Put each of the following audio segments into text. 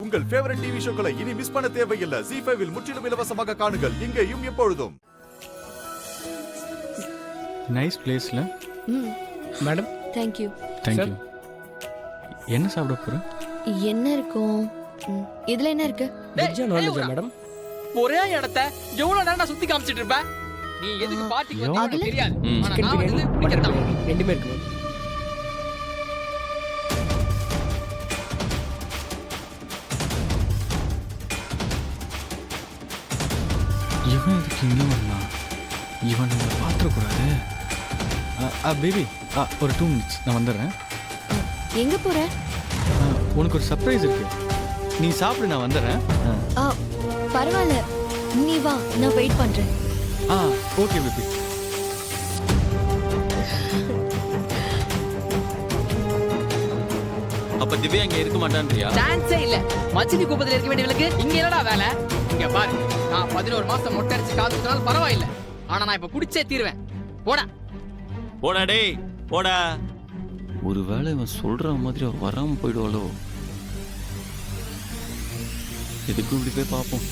உங்கள் favourite TV ஷோக்களை இனி miss பண்ண தேவையில்லை. ZEE5 இல் முற்றிலும் இலவசமாக காணுங்கள். இங்கேயும் எப்பொழுதும். நைஸ் பிளேஸ்ல. Madam thank you. Thank you. என்ன சாப்பிட போற? என்ன இருக்கும்? இதுல என்ன இருக்கு? Veg non veg madam. ஒரே இடத்தை எவ்வளவு நேரம் சுத்தி காமிச்சிட்டு இருப்ப? நீ எதுக்கு பார்ட்டிக்கு வந்தா தெரியாது. ஆனா சிக்கன் நான் பிரியாணி வந்து மட்டன் பிடிக்கிறேன். பிரியாணி ரெண்டுமே இருக்கு மேம். இவன் இதுக்கு இன்னும் வரலாம். இவன் நம்ம பார்த்துடக்கூடாது. பேபி ஒரு 2 minutes நான் வந்துடுறேன். எங்க போற? உனக்கு ஒரு சர்ப்ரைஸ் இருக்கு. நீ சாப்பிடு, நான் வந்துடுறேன். பரவாயில்ல, நீ வா, நான் வெயிட் பண்றேன். Okay baby. அப்ப திவ்யா இங்க இருக்க மாட்டான்றியா? சான்ஸே இல்ல. மச்சினி கூப்பத்துல இருக்க வேண்டியவளுக்கு இங்க என்னடா வேலை? இங்க பாரு, நான் 11 மாசம் மொட்டை அடிச்சு காத்துனால பரவாயில்ல. ஆனா நான் இப்ப குடிச்சே தீருவேன். போடா போடா டேய் போடா. ஒருவேளை இவன் சொல்ற மாதிரி அவ வராம போயிடுவாளோ? எதுக்கும் இப்படி போய் பார்ப்போம்.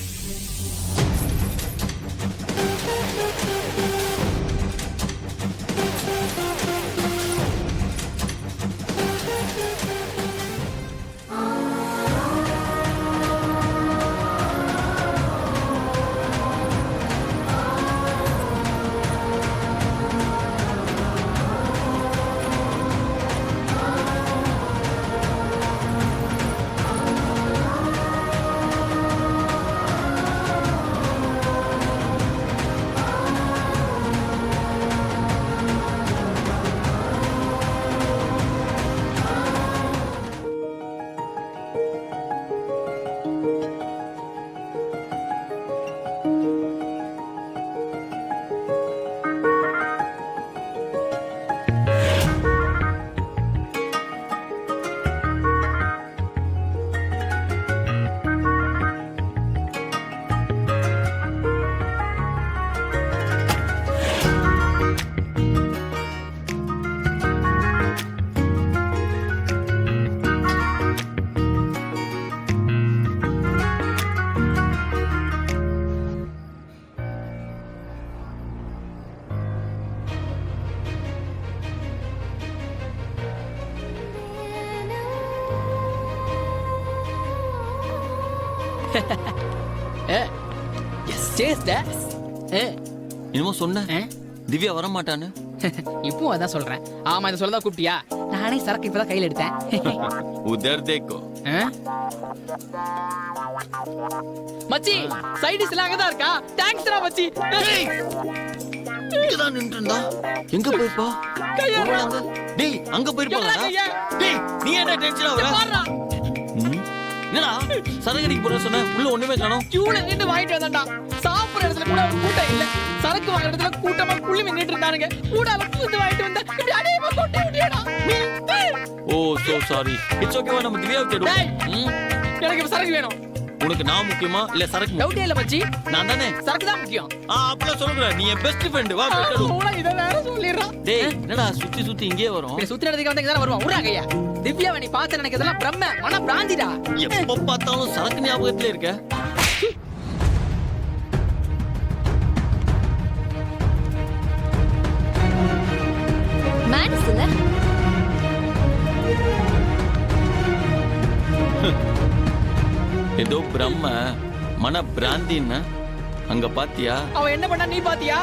என்னமோ சொன்ன திவ்யா வர மாட்டான்னு. இப்போ அதான் சொல்றேன். ஆமா, இதை சொல்லதான் கூப்பிட்டியா? நானே சரக்கு இப்பதான் கையில எடுத்தேன். உதர் தேக்கோ. மச்சி, சைடிஸ் எல்லாம் அங்கதான் இருக்கா? தேங்க்ஸ்டா மச்சி. இங்கதான் நின்றுண்டா. எங்க போய்ப்பா? டேய் அங்க போயிருப்பாங்கடா. டேய் நீ என்ன டென்ஷன் ஆவற? என்னடா சரகடிக்கு போற சொன்ன, உள்ள ஒண்ணுமே காணோம். கியூல நின்னு வாங்கிட்டு வந்தான்டா. சாப்பிடுற இடத்துல கூட ஒரு கூட்டம் இல்ல. சரக்கு வாங்குற இடத்துல கூட்டமா குள்ளி நின்னுட்டு இருந்தானுங்க. கூடால பூந்து வாங்கிட்டு வந்தா இப்படி அடையமா கொட்டி விட்டியடா. ஓ சோ சாரி. இட்ஸ் ஓகே, நம்ம திவ்யாவை தேடுவோம். எனக்கு இப்ப சரக்கு வேணும். உனக்கு நான் முக்கியமா இல்ல சரக்கு? டவுட்டே இல்ல மச்சி, நான் தானே. சரக்கு தான் முக்கியம். அப்பலாம் சொல்லக்கூடாது. நீ என் பெஸ்ட் ஃப்ரெண்ட். வா போய்டலாம். ஓடா, இத வேற சொல்லிறா. டேய் என்னடா சுத்தி சுத்தி இங்கே வரோம்? இப்படி சுத்தி நடந்துக்க வந்தங்க தான வருவா. உறாங்க ஐயா. திவ்யாவை நீ பார்த்த நினைக்கிறதெல்லாம் பிரம்ம மன பிராந்திடா. எப்ப பார்த்தாலும் சரக்கு ஞாபகத்துல இருக்க. மேனஸ் இல்ல. ஏதோ பிரம்ம மன பிராந்தின்னா அங்க பாத்தியா? அவன் என்ன பண்ணா நீ பாத்தியா?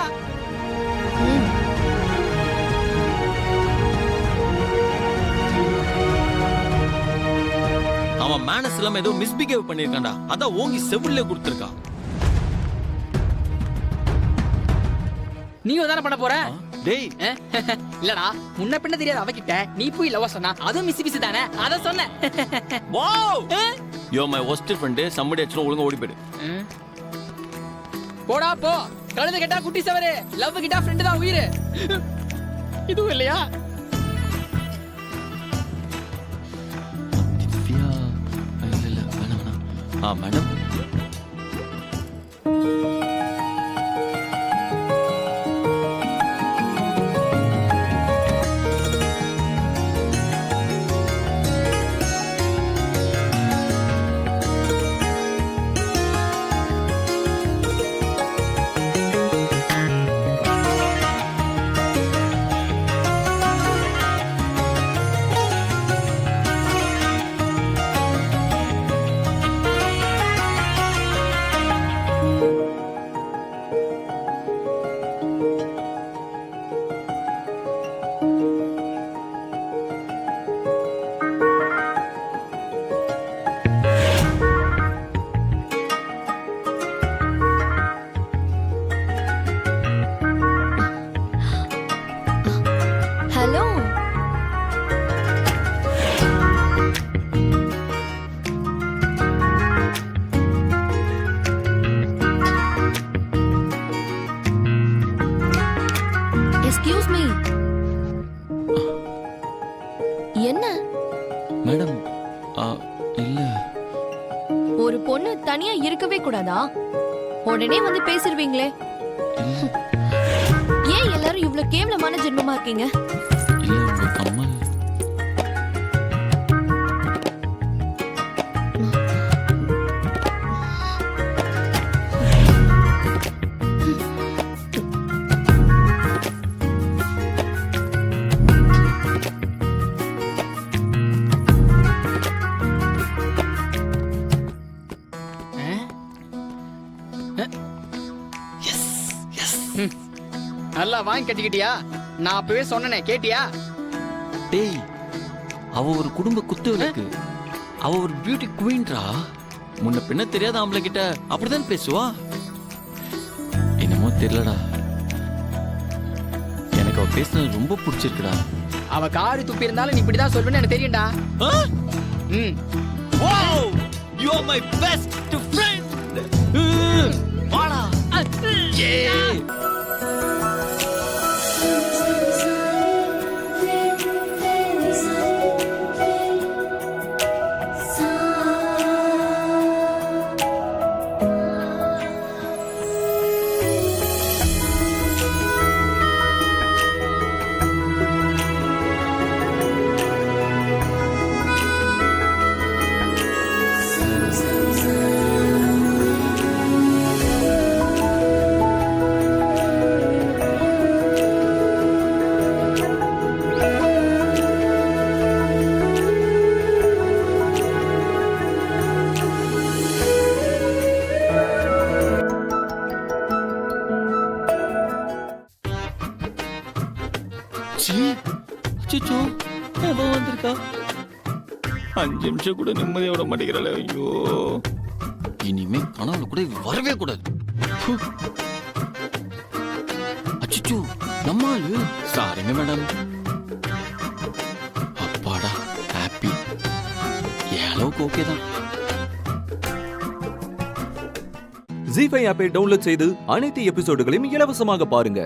அவன் மேனஸ் இல்லாம ஏதோ மிஸ்பிஹேவ் பண்ணிருக்கான்டா. அதான் ஓங்கி செவுல்ல கொடுத்திருக்கான். நீயும் தானே பண்ண போற? டேய் இல்லடா, முன்ன பின்ன தெரியாது அவகிட்ட நீ போய் லவ் சொன்னா அதுவும் மிஸ் தானே, அத சொன்னேன். Wow you are my worst friend. somebody actually ஒழுங்கா ஓடி போயிடு. போடா போ. கழுதை கேட்டா குட்டி சவரே, லவ் கிட்டா ஃப்ரெண்ட் தான் உயிர். இதுவும் இல்லையா? திவ்யா இல்ல வேணாம். மேடம் ஒரு பொண்ணு தனியா இருக்கவே கூடாதா? உடனே வந்து பேசிடுவீங்களே. ஏன் எல்லாரும் இவ்ளோ கேவலமான ஜென்மமா இருக்கீங்க? இல்ல உங்க கம்மல் நல்லா வாங்கி கட்டிக்கிட்டியா? நான் அப்பவே சொன்னனே, கேட்டியா? டேய், அவ ஒரு குடும்ப குத்து விளக்கு. அவ ஒரு பியூட்டி குவீன்ரா. முன்ன பின்ன தெரியாத ஆம்பளை கிட்ட அப்படிதான் பேசுவா. என்னமோ தெரியலடா, எனக்கு அவ பேசுனது ரொம்ப பிடிச்சிருக்குடா. அவ காரி துப்பி இருந்தாலும் நீ இப்படிதான் சொல்லுன்னு எனக்கு தெரியும்டா. Wow, you are my best friend. வாடா. ஏய், அச்சோ, அவ வந்திருக்கா. 5 நிமிஷம் கூட நிம்மதியா விட மாட்டேங்கிறாளே. ஐயோ, இனிமே கனவுல கூட இவ வரவே கூடாது. அச்சோ, நம்ம ஆளு. சாரிங்க மேடம். அப்பாடா, ஹாப்பி. அளவுக்கு ஓகே தான். ஜீ5 ஆப்பை டவுன்லோட் செய்து அனைத்து எபிசோடுகளையும் இலவசமாக பாருங்க.